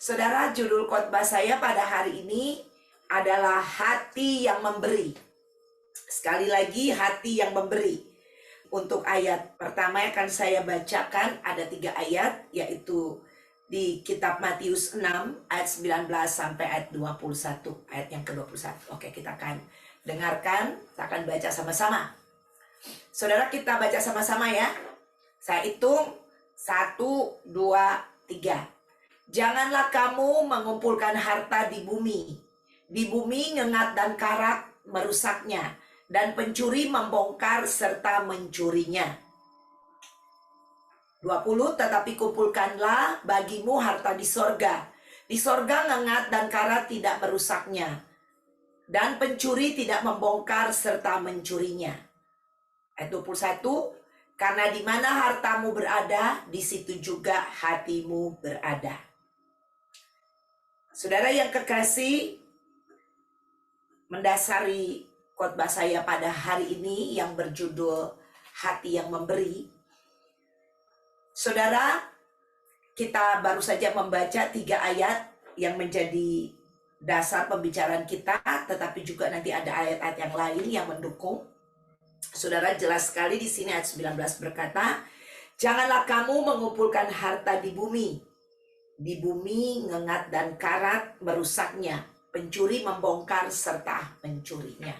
Saudara, judul khotbah saya pada hari ini adalah hati yang memberi. Sekali lagi, hati yang memberi. Untuk ayat pertama akan saya bacakan, ada 3 ayat, yaitu di kitab Matius 6 ayat 19 sampai ayat 21, ayat yang ke-21. Oke, kita akan dengarkan, kita akan baca sama-sama. Saudara, kita baca sama-sama ya. Saya hitung 1, 2, 3. Janganlah kamu mengumpulkan harta di bumi. Di bumi ngengat dan karat merusaknya, dan pencuri membongkar serta mencurinya. 20. Tetapi kumpulkanlah bagimu harta di sorga. Di sorga ngengat dan karat tidak merusaknya, dan pencuri tidak membongkar serta mencurinya. Ayat 21. Karena di mana hartamu berada, di situ juga hatimu berada. Saudara yang kekasih, mendasari khotbah saya pada hari ini yang berjudul hati yang memberi. Saudara, kita baru saja membaca 3 ayat yang menjadi dasar pembicaraan kita, tetapi juga nanti ada ayat-ayat yang lain yang mendukung. Saudara, jelas sekali di sini ayat 19 berkata, janganlah kamu mengumpulkan harta di bumi. Di bumi ngengat dan karat merusaknya, pencuri membongkar serta mencurinya.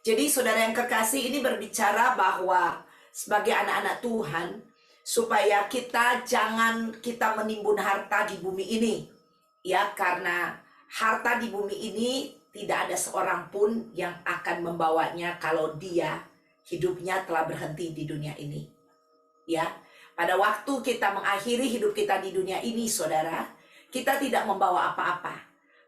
Jadi saudara yang kekasih, ini berbicara bahwa sebagai anak-anak Tuhan, supaya jangan kita menimbun harta di bumi ini. Ya, karena harta di bumi ini tidak ada seorang pun yang akan membawanya kalau dia hidupnya telah berhenti di dunia ini. Ya, pada waktu kita mengakhiri hidup kita di dunia ini, saudara, kita tidak membawa apa-apa.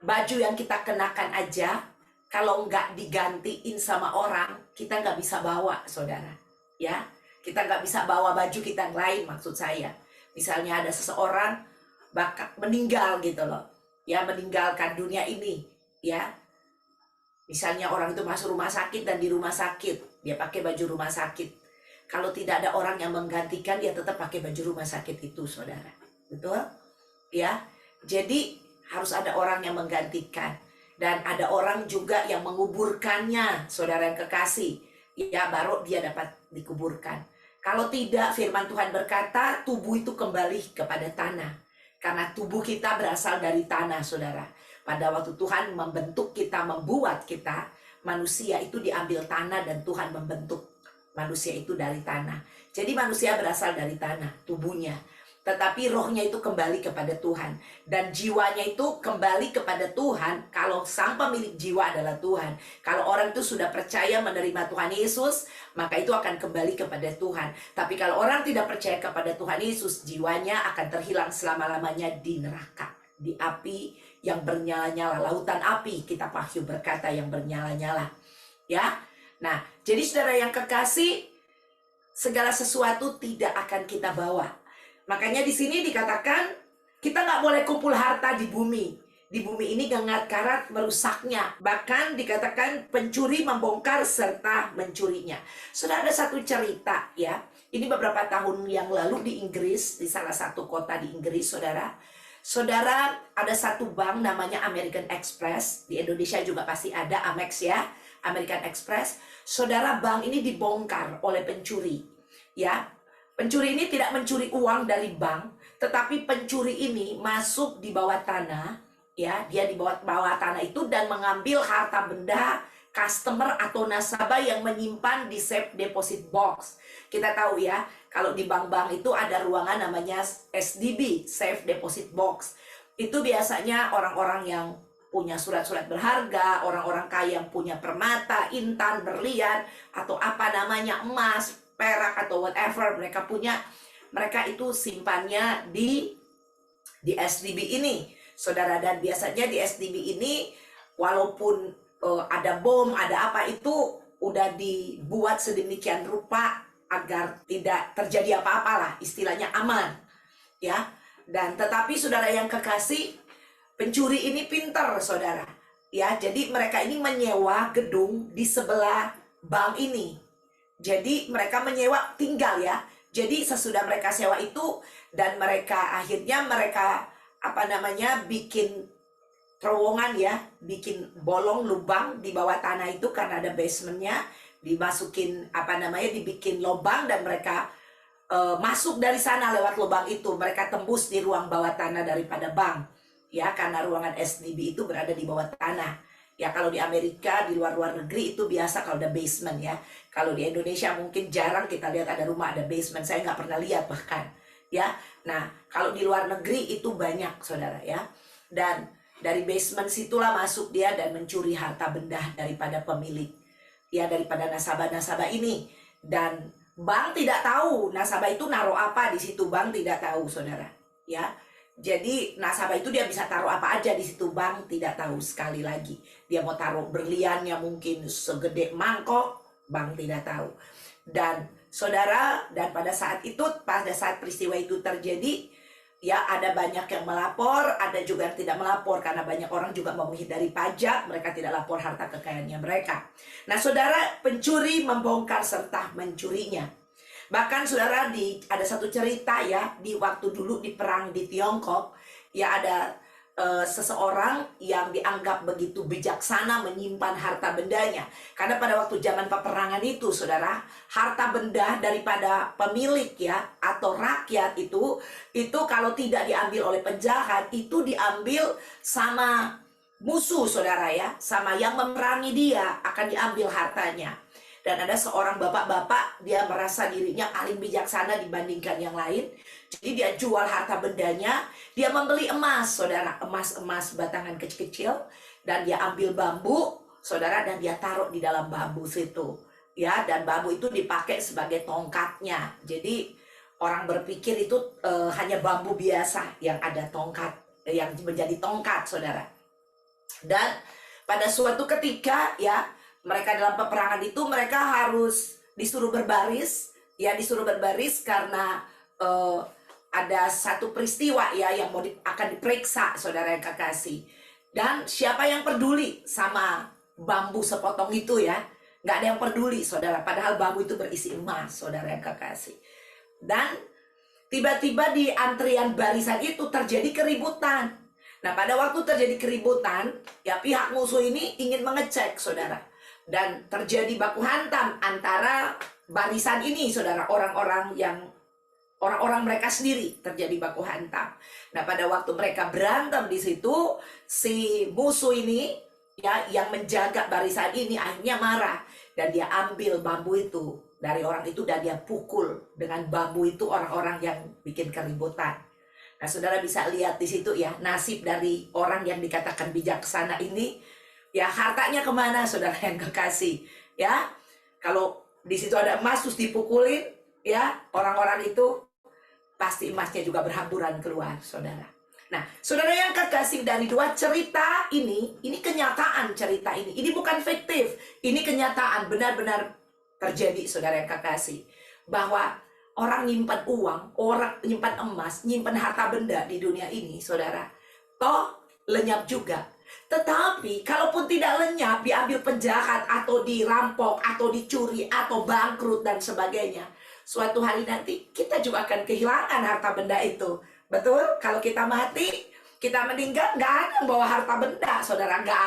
Baju yang kita kenakan aja, kalau nggak digantiin sama orang, kita nggak bisa bawa, saudara. Ya, kita nggak bisa bawa baju kita yang lain, maksud saya. Misalnya ada seseorang meninggal gitu loh, ya, meninggalkan dunia ini, ya. Misalnya orang itu masuk rumah sakit dan di rumah sakit dia pakai baju rumah sakit. Kalau tidak ada orang yang menggantikan, dia tetap pakai baju rumah sakit itu, saudara. Betul? Ya. Jadi harus ada orang yang menggantikan. Dan ada orang juga yang menguburkannya, saudara yang kekasih. Ya, baru dia dapat dikuburkan. Kalau tidak, firman Tuhan berkata, tubuh itu kembali kepada tanah. Karena tubuh kita berasal dari tanah, saudara. Pada waktu Tuhan membentuk kita, membuat kita, manusia itu diambil tanah dan Tuhan membentuk manusia itu dari tanah. Jadi manusia berasal dari tanah, tubuhnya. Tetapi rohnya itu kembali kepada Tuhan. Dan jiwanya itu kembali kepada Tuhan kalau sang pemilik jiwa adalah Tuhan. Kalau orang itu sudah percaya menerima Tuhan Yesus, maka itu akan kembali kepada Tuhan. Tapi kalau orang tidak percaya kepada Tuhan Yesus, jiwanya akan terhilang selama-lamanya di neraka. Di api yang bernyala-nyala, lautan api, kita Wahyu berkata yang bernyala-nyala. Ya. Nah, jadi saudara yang kekasih, segala sesuatu tidak akan kita bawa. Makanya di sini dikatakan kita nggak boleh kumpul harta di bumi. Di bumi ini ngengat karat merusaknya. Bahkan dikatakan pencuri membongkar serta mencurinya. Saudara, ada satu cerita ya. Ini beberapa tahun yang lalu di Inggris, di salah satu kota di Inggris, saudara. Saudara, ada satu bank namanya American Express. Di Indonesia juga pasti ada Amex ya. American Express. Saudara, bank ini dibongkar oleh pencuri. Ya, pencuri ini tidak mencuri uang dari bank, tetapi pencuri ini masuk di bawah tanah. Ya, dia di bawah tanah itu dan mengambil harta benda customer atau nasabah yang menyimpan di safe deposit box. Kita tahu ya, kalau di bank-bank itu ada ruangan namanya SDB, safe deposit box. Itu biasanya orang-orang yang punya surat-surat berharga, orang-orang kaya yang punya permata, intan, berlian, atau apa namanya, emas, perak, atau whatever mereka punya, mereka itu simpannya di SDB ini, saudara. Dan biasanya di SDB ini, walaupun ada bom, ada apa, itu udah dibuat sedemikian rupa agar tidak terjadi apa-apa lah, istilahnya aman, ya. Dan tetapi saudara yang kekasih, pencuri ini pintar, saudara. Ya, jadi mereka ini menyewa gedung di sebelah bank ini. Jadi mereka menyewa tinggal ya. Jadi sesudah mereka sewa itu dan mereka akhirnya mereka apa namanya, bikin terowongan ya, bikin bolong lubang di bawah tanah itu karena ada basementnya, dimasukin apa namanya, dibikin lubang dan mereka masuk dari sana lewat lubang itu, mereka tembus di ruang bawah tanah daripada bank ya, karena ruangan SDB itu berada di bawah tanah ya. Kalau di Amerika, di luar negeri itu biasa kalau ada basement ya. Kalau di Indonesia mungkin jarang kita lihat ada rumah ada basement, saya nggak pernah lihat bahkan ya. Nah kalau di luar negeri itu banyak saudara ya, dan dari basement situlah masuk dia dan mencuri harta benda daripada pemilik ya, daripada nasabah-nasabah ini. Dan bank tidak tahu nasabah itu naruh apa di situ, bank tidak tahu saudara ya. Jadi nasabah itu dia bisa taruh apa aja di situ, bank tidak tahu. Sekali lagi, dia mau taruh berliannya mungkin segede mangkok, bank tidak tahu. Dan saudara, dan pada saat peristiwa itu terjadi ya, ada banyak yang melapor, ada juga yang tidak melapor karena banyak orang juga mau menghindari pajak, mereka tidak lapor harta kekayaannya mereka. Nah saudara, pencuri membongkar serta mencurinya. Bahkan saudara, ada satu cerita ya, di waktu dulu di perang di Tiongkok ya, ada seseorang yang dianggap begitu bijaksana menyimpan harta bendanya. Karena pada waktu zaman peperangan itu saudara, harta benda daripada pemilik ya atau rakyat itu kalau tidak diambil oleh penjahat, itu diambil sama musuh saudara ya, sama yang memerangi dia akan diambil hartanya. Dan ada seorang bapak-bapak, dia merasa dirinya paling bijaksana dibandingkan yang lain. Jadi dia jual harta bendanya, dia membeli emas, saudara, emas batangan kecil-kecil, dan dia ambil bambu, saudara, dan dia taruh di dalam bambu situ. Ya, dan bambu itu dipakai sebagai tongkatnya. Jadi orang berpikir itu hanya bambu biasa yang ada tongkat, yang menjadi tongkat, saudara. Dan pada suatu ketika ya, mereka dalam peperangan itu mereka harus disuruh berbaris ya, disuruh berbaris karena ada satu peristiwa ya yang akan diperiksa saudara yang kekasih. Dan siapa yang peduli sama bambu sepotong itu ya? Nggak ada yang peduli saudara, padahal bambu itu berisi emas saudara yang kekasih. Dan tiba-tiba di antrian barisan itu terjadi keributan. Nah pada waktu terjadi keributan ya, pihak musuh ini ingin mengecek saudara, dan terjadi baku hantam antara barisan ini saudara, orang-orang mereka sendiri, terjadi baku hantam. Nah pada waktu mereka berantem di situ, si musuh ini ya yang menjaga barisan ini akhirnya marah, dan dia ambil bambu itu dari orang itu dan dia pukul dengan bambu itu orang-orang yang bikin keributan. Nah saudara bisa lihat di situ ya, nasib dari orang yang dikatakan bijaksana ini ya, hartanya kemana saudara yang kekasih ya. Kalau di situ ada emas terus dipukulin ya, orang-orang itu pasti emasnya juga berhamburan keluar saudara. Nah saudara yang kekasih, dari dua cerita ini kenyataan cerita ini bukan fiktif, ini kenyataan benar-benar terjadi saudara yang kekasih, bahwa orang nyimpan uang, orang nyimpan emas, nyimpan harta benda di dunia ini saudara, toh lenyap juga. Tetapi kalaupun tidak lenyap, diambil penjahat atau dirampok atau dicuri atau bangkrut dan sebagainya, suatu hari nanti kita juga akan kehilangan harta benda itu. Betul? Kalau kita mati, kita meninggal, nggak ada yang bawa harta benda saudara, nggak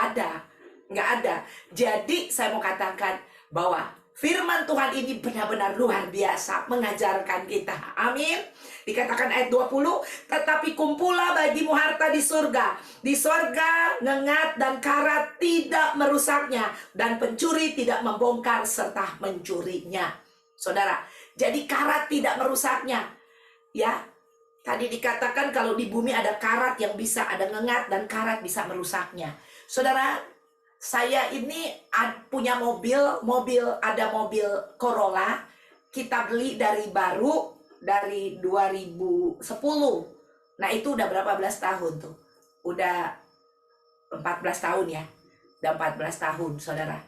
ada. Jadi saya mau katakan bahwa firman Tuhan ini benar-benar luar biasa mengajarkan kita. Amin. Dikatakan ayat 20, tetapi kumpulah bagimu harta di surga. Di surga ngengat dan karat tidak merusaknya, dan pencuri tidak membongkar serta mencurinya. Saudara, jadi karat tidak merusaknya. Ya, tadi dikatakan kalau di bumi ada karat yang bisa, ada ngengat dan karat bisa merusaknya. Saudara, saya ini punya ada mobil Corolla, kita beli dari baru dari 2010. Nah itu udah berapa belas tahun tuh? Udah 14 tahun ya. Udah 14 tahun saudara.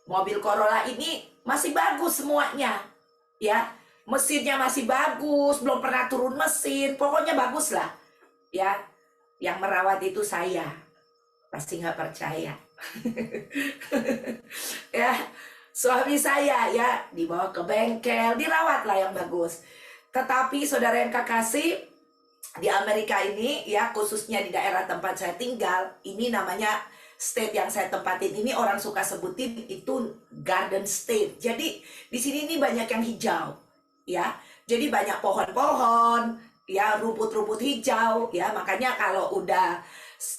Mobil Corolla ini masih bagus semuanya ya. Mesinnya masih bagus, belum pernah turun mesin, pokoknya bagus lah ya. Yang merawat itu saya, pasti nggak percaya. Ya, suami saya ya dibawa ke bengkel, dirawat lah yang bagus. Tetapi saudara yang kekasih, Di Amerika ini ya, khususnya di daerah tempat saya tinggal, ini namanya state yang saya tempatin ini, orang suka sebutin itu Garden State. Jadi di sini ini banyak yang hijau ya. Jadi banyak pohon-pohon ya, rumput-rumput hijau ya. Makanya kalau udah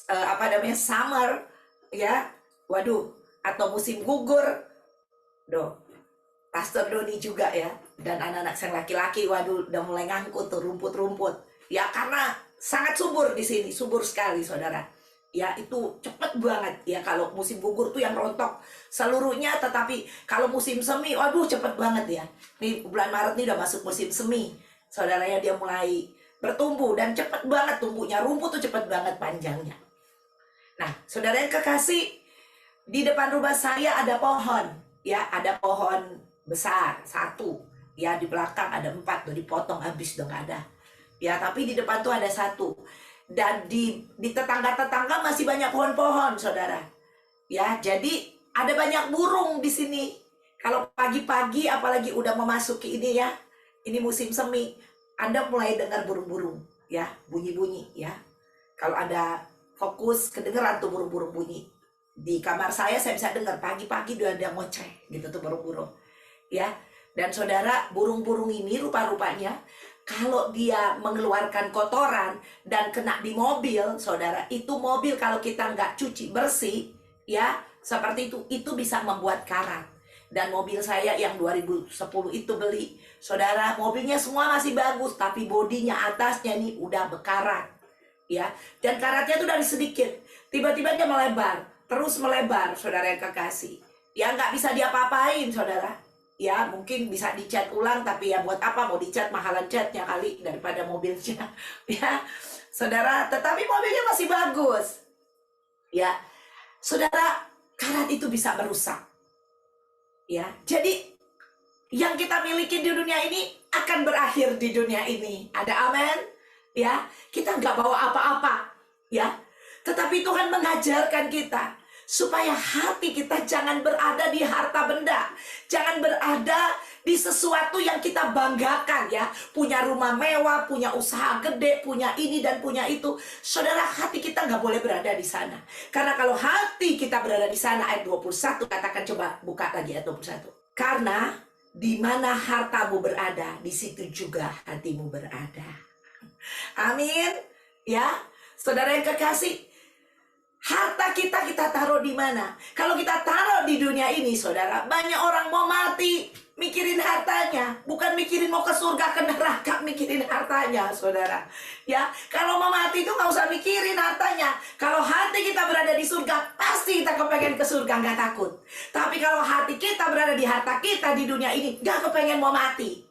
apa namanya, summer ya, waduh, atau musim gugur, doh, Pastor Doni juga ya, dan anak-anak saya laki-laki, waduh, udah mulai ngangkut tuh rumput-rumput. Ya karena sangat subur di sini, subur sekali saudara. Ya itu cepet banget ya, kalau musim gugur tuh yang rontok seluruhnya, tetapi kalau musim semi, waduh cepet banget ya. Nih bulan Maret nih udah masuk musim semi, saudaranya dia mulai bertumbuh dan cepet banget tumbuhnya, rumput tuh cepet banget panjangnya. Nah saudara yang kekasih, di depan rumah saya ada pohon ya, ada pohon besar satu ya, di belakang ada 4 tuh, dipotong habis udah nggak ada ya, tapi di depan tuh ada satu, dan di tetangga-tetangga masih banyak pohon-pohon saudara ya. Jadi ada banyak burung di sini. Kalau pagi-pagi apalagi udah memasuki ini ya, ini musim semi, Anda mulai dengar burung-burung ya, bunyi-bunyi ya. Kalau Anda fokus, kedengeran tuh burung-burung bunyi. Di kamar saya bisa dengar pagi-pagi udah ada ngoceh gitu tuh burung-burung ya. Dan saudara, burung-burung ini rupa-rupanya kalau dia mengeluarkan kotoran dan kena di mobil, saudara, itu mobil kalau kita nggak cuci bersih ya, seperti itu bisa membuat karat. Dan mobil saya yang 2010 itu beli, saudara, mobilnya semua masih bagus, tapi bodinya atasnya nih udah berkarat ya. Dan karatnya tuh dari sedikit, tiba-tiba dia melebar, terus melebar, saudara yang kekasih ya. Nggak bisa diapa-apain saudara ya, mungkin bisa dicat ulang, tapi ya buat apa mau dicat, mahalan catnya kali daripada mobilnya ya saudara. Tetapi mobilnya masih bagus ya saudara. Karat itu bisa merusak ya. Jadi yang kita miliki di dunia ini akan berakhir di dunia ini. Ada amin ya. Kita nggak bawa apa-apa ya, tetapi Tuhan mengajarkan kita supaya hati kita jangan berada di harta benda, jangan berada di sesuatu yang kita banggakan ya. Punya rumah mewah, punya usaha gede, punya ini dan punya itu. Saudara, hati kita nggak boleh berada di sana. Karena kalau hati kita berada di sana, ayat 21, katakan, coba buka lagi ayat 21. Karena di mana hartamu berada, di situ juga hatimu berada. Amin ya. Saudara yang kekasih, harta kita taruh di mana? Kalau kita taruh di dunia ini, saudara, banyak orang mau mati mikirin hartanya, bukan mikirin mau ke surga ke neraka, mikirin hartanya, saudara. Ya, kalau mau mati itu nggak usah mikirin hartanya. Kalau hati kita berada di surga, pasti kita kepengen ke surga, nggak takut. Tapi kalau hati kita berada di harta kita di dunia ini, nggak kepengen mau mati.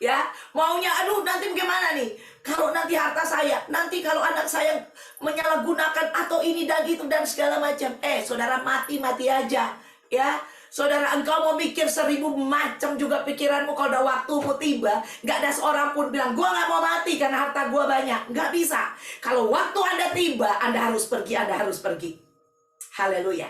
Ya, maunya aduh nanti bagaimana nih? Kalau nanti harta saya, nanti kalau anak saya menyalahgunakan atau ini dan itu dan segala macam. Saudara, mati aja ya. Saudara, engkau mau mikir 1000 macam juga pikiranmu, kalau udah waktumu tiba, nggak ada seorang pun bilang, gua nggak mau mati karena harta gua banyak. Nggak bisa. Kalau waktu Anda tiba, Anda harus pergi, Anda harus pergi. Haleluya.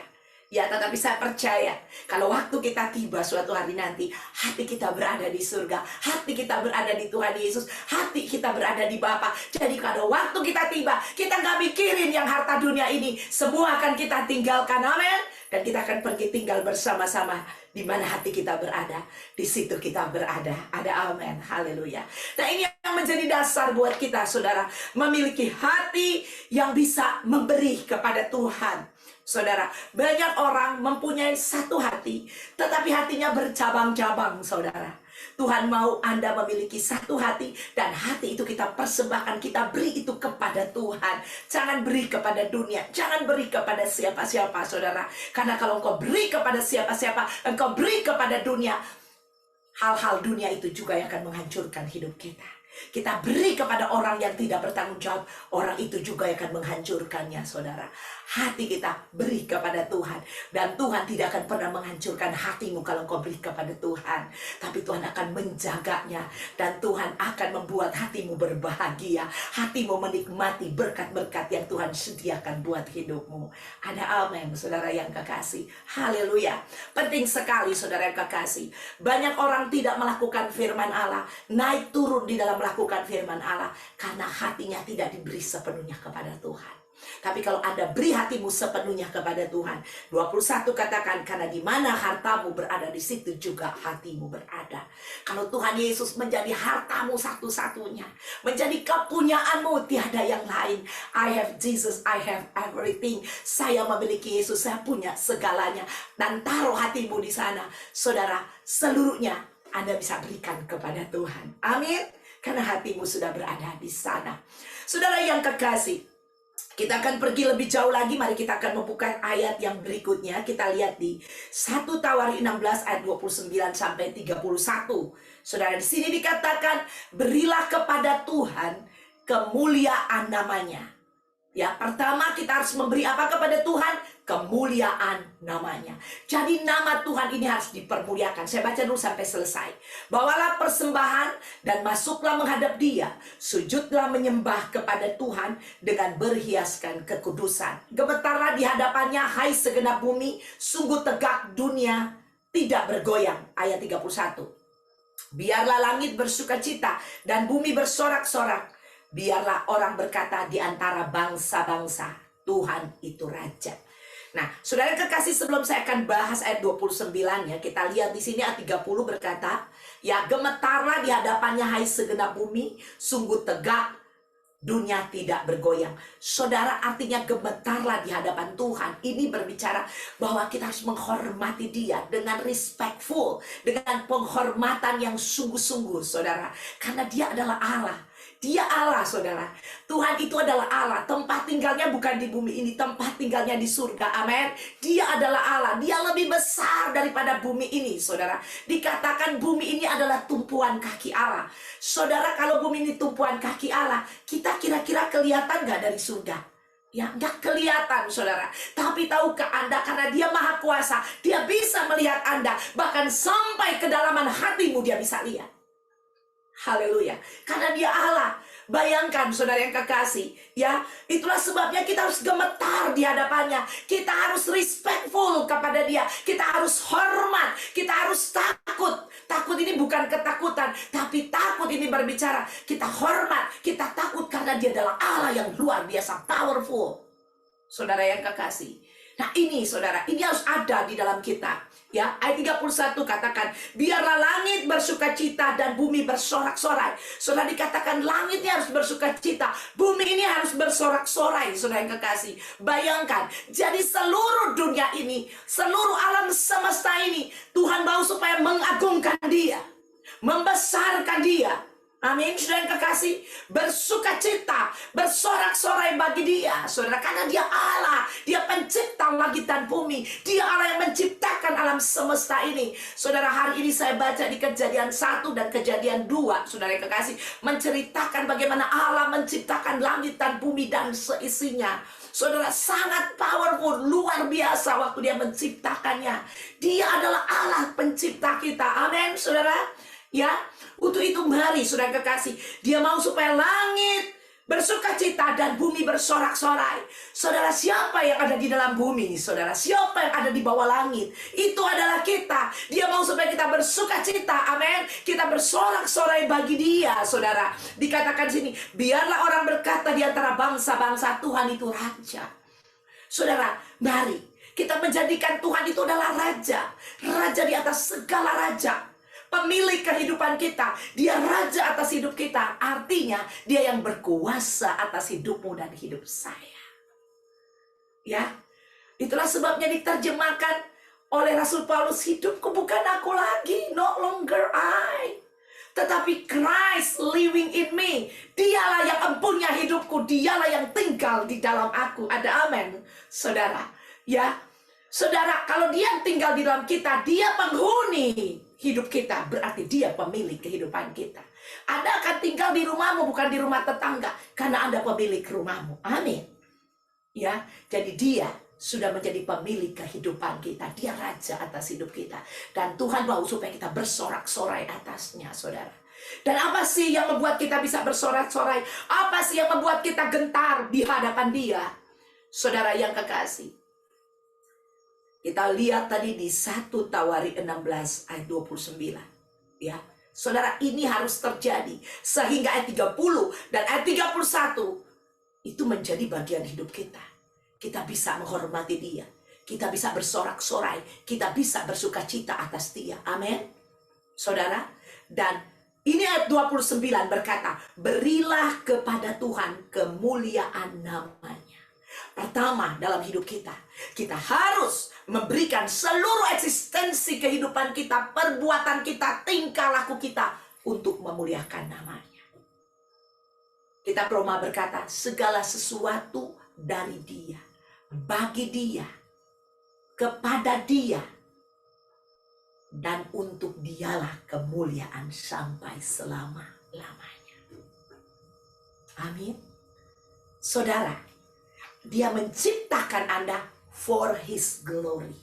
Ya, tetapi saya percaya kalau waktu kita tiba suatu hari nanti, hati kita berada di surga, hati kita berada di Tuhan Yesus, hati kita berada di Bapa. Jadi kalau waktu kita tiba, kita nggak mikirin yang harta dunia ini, semua akan kita tinggalkan, amin. Dan kita akan pergi tinggal bersama-sama. Di mana hati kita berada, di situ kita berada. Ada amin, haleluya. Nah, ini yang menjadi dasar buat kita, saudara, memiliki hati yang bisa memberi kepada Tuhan. Saudara, banyak orang mempunyai satu hati, tetapi hatinya bercabang-cabang, saudara. Tuhan mau Anda memiliki satu hati, dan hati itu kita persembahkan, kita beri itu kepada Tuhan. Jangan beri kepada dunia, jangan beri kepada siapa-siapa, saudara. Karena kalau engkau beri kepada siapa-siapa, engkau beri kepada dunia, hal-hal dunia itu juga yang akan menghancurkan hidup kita. Kita beri kepada orang yang tidak bertanggung jawab, orang itu juga yang akan menghancurkannya, saudara. Hati kita beri kepada Tuhan, dan Tuhan tidak akan pernah menghancurkan hatimu kalau kau beri kepada Tuhan. Tapi Tuhan akan menjaganya, dan Tuhan akan membuat hatimu berbahagia, hatimu menikmati berkat-berkat yang Tuhan sediakan buat hidupmu. Ada amin, saudara yang kekasih. Haleluya. Penting sekali, saudara yang kekasih. Banyak orang tidak melakukan firman Allah, naik turun di dalam melakukan firman Allah karena hatinya tidak diberi sepenuhnya kepada Tuhan. Tapi kalau Anda beri hatimu sepenuhnya kepada Tuhan, 21 katakan, karena di mana hartamu berada, di situ juga hatimu berada. Kalau Tuhan Yesus menjadi hartamu satu-satunya, menjadi kepunyaanmu, tiada yang lain. I have Jesus, I have everything. Saya memiliki Yesus, saya punya segalanya. Dan taruh hatimu di sana, saudara, seluruhnya Anda bisa berikan kepada Tuhan. Amin. Karena hatimu sudah berada di sana. Saudara yang kekasih, kita akan pergi lebih jauh lagi. Mari kita akan membuka ayat yang berikutnya. Kita lihat di 1 Tawarikh 16 ayat 29 sampai 31. Saudara, di sini dikatakan, berilah kepada Tuhan kemuliaan namanya. Ya, pertama kita harus memberi apa kepada Tuhan? Kemuliaan namanya. Jadi nama Tuhan ini harus dipermuliakan. Saya baca dulu sampai selesai. Bawalah persembahan dan masuklah menghadap Dia. Sujudlah menyembah kepada Tuhan dengan berhiaskan kekudusan. Gemetarlah di hadapannya, hai segenap bumi. Sungguh tegak dunia, tidak bergoyang. Ayat 31. Biarlah langit bersukacita dan bumi bersorak-sorak. Biarlah orang berkata di antara bangsa-bangsa, Tuhan itu Raja. Nah, saudara kekasih, sebelum saya akan bahas ayat 29 ya, kita lihat di sini ayat 30 berkata, ya gemetarlah di hadapannya hai segenap bumi, sungguh tegak dunia tidak bergoyang. Saudara, artinya gemetarlah di hadapan Tuhan. Ini berbicara bahwa kita harus menghormati Dia dengan respectful, dengan penghormatan yang sungguh-sungguh, saudara. Karena Dia adalah Allah. Dia Allah, saudara. Tuhan itu adalah Allah. Tempat tinggalnya bukan di bumi ini, tempat tinggalnya di surga. Amin. Dia adalah Allah. Dia lebih besar daripada bumi ini, saudara. Dikatakan bumi ini adalah tumpuan kaki Allah. Saudara, kalau bumi ini tumpuan kaki Allah, kita kira-kira kelihatan gak dari surga? Ya, gak kelihatan, saudara. Tapi tahukah Anda, karena Dia maha kuasa, Dia bisa melihat Anda. Bahkan sampai kedalaman hatimu Dia bisa lihat. Haleluya. Karena Dia Allah. Bayangkan, saudara yang kekasih, ya, itulah sebabnya kita harus gemetar di hadapannya. Kita harus respectful kepada Dia. Kita harus hormat. Kita harus takut. Takut ini bukan ketakutan, tapi takut ini berbicara kita hormat, kita takut karena Dia adalah Allah yang luar biasa powerful. Saudara yang kekasih. Nah ini, saudara, ini harus ada di dalam kita. Ya, ayat 31 katakan, biarlah langit bersukacita dan bumi bersorak-sorai. Saudara, dikatakan langitnya harus bersukacita, bumi ini harus bersorak-sorai, saudara yang kekasih. Bayangkan, jadi seluruh dunia ini, seluruh alam semesta ini, Tuhan mau supaya mengagungkan Dia, membesarkan Dia. Amin, saudara yang kekasih, bersukacita, bersorak-sorai bagi Dia, saudara, karena Dia Allah, Dia pencipta langit dan bumi, Dia Allah yang menciptakan alam semesta ini. Saudara, hari ini saya baca di Kejadian 1 dan Kejadian 2, saudara yang kekasih, menceritakan bagaimana Allah menciptakan langit dan bumi dan seisinya. Saudara, sangat powerful, luar biasa waktu Dia menciptakannya. Dia adalah Allah pencipta kita. Amin, saudara. Ya, untuk itu mari, saudara kekasih, Dia mau supaya langit bersukacita dan bumi bersorak-sorai. Saudara, siapa yang ada di dalam bumi? Saudara, siapa yang ada di bawah langit? Itu adalah kita. Dia mau supaya kita bersukacita, amin. Kita bersorak-sorai bagi Dia, saudara. Dikatakan sini, biarlah orang berkata di antara bangsa-bangsa, Tuhan itu Raja. Saudara, mari kita menjadikan Tuhan itu adalah Raja. Raja di atas segala raja. Pemilik kehidupan kita. Dia Raja atas hidup kita. Artinya Dia yang berkuasa atas hidupmu dan hidup saya. Ya, itulah sebabnya diterjemahkan oleh Rasul Paulus, hidupku bukan aku lagi, no longer I, tetapi Christ living in me. Dialah yang empunya hidupku, Dialah yang tinggal di dalam aku. Ada amin, saudara. Ya, saudara, kalau Dia tinggal di dalam kita, Dia penghuni hidup kita, berarti Dia pemilik kehidupan kita. Anda akan tinggal di rumahmu, bukan di rumah tetangga, karena Anda pemilik rumahmu. Amin. Ya, jadi Dia sudah menjadi pemilik kehidupan kita. Dia Raja atas hidup kita. Dan Tuhan mau supaya kita bersorak-sorai atasnya, saudara. Dan apa sih yang membuat kita bisa bersorak-sorai? Apa sih yang membuat kita gentar di hadapan Dia? Saudara yang kekasih, kita lihat tadi di 1 Tawarikh 16 ayat 29. Ya, Saudara, ini harus terjadi. Sehingga ayat 30 dan ayat 31 itu menjadi bagian hidup kita. Kita bisa menghormati dia. Kita bisa bersorak-sorai. Kita bisa bersuka cita atas dia. Amin. Saudara, dan ini ayat 29 berkata, berilah kepada Tuhan kemuliaan namanya. Pertama, dalam hidup kita, kita harus memberikan seluruh eksistensi kehidupan kita, perbuatan kita, tingkah laku kita untuk memuliakan namanya. Kitab Roma berkata, segala sesuatu dari dia, bagi dia, kepada dia, dan untuk dialah kemuliaan sampai selama-lamanya. Amin. Saudara, dia menciptakan Anda for his glory,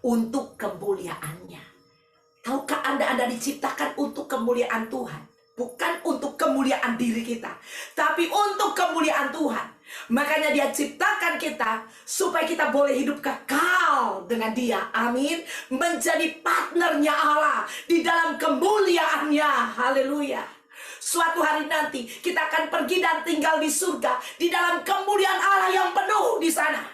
untuk kemuliaannya. Tahukah Anda diciptakan untuk kemuliaan Tuhan, bukan untuk kemuliaan diri kita, tapi untuk kemuliaan Tuhan. Makanya dia ciptakan kita supaya kita boleh hidup kekal dengan dia. Amin. Menjadi partnernya Allah di dalam kemuliaannya. Haleluya. Suatu hari nanti kita akan pergi dan tinggal di surga, di dalam kemuliaan Allah yang penuh di sana.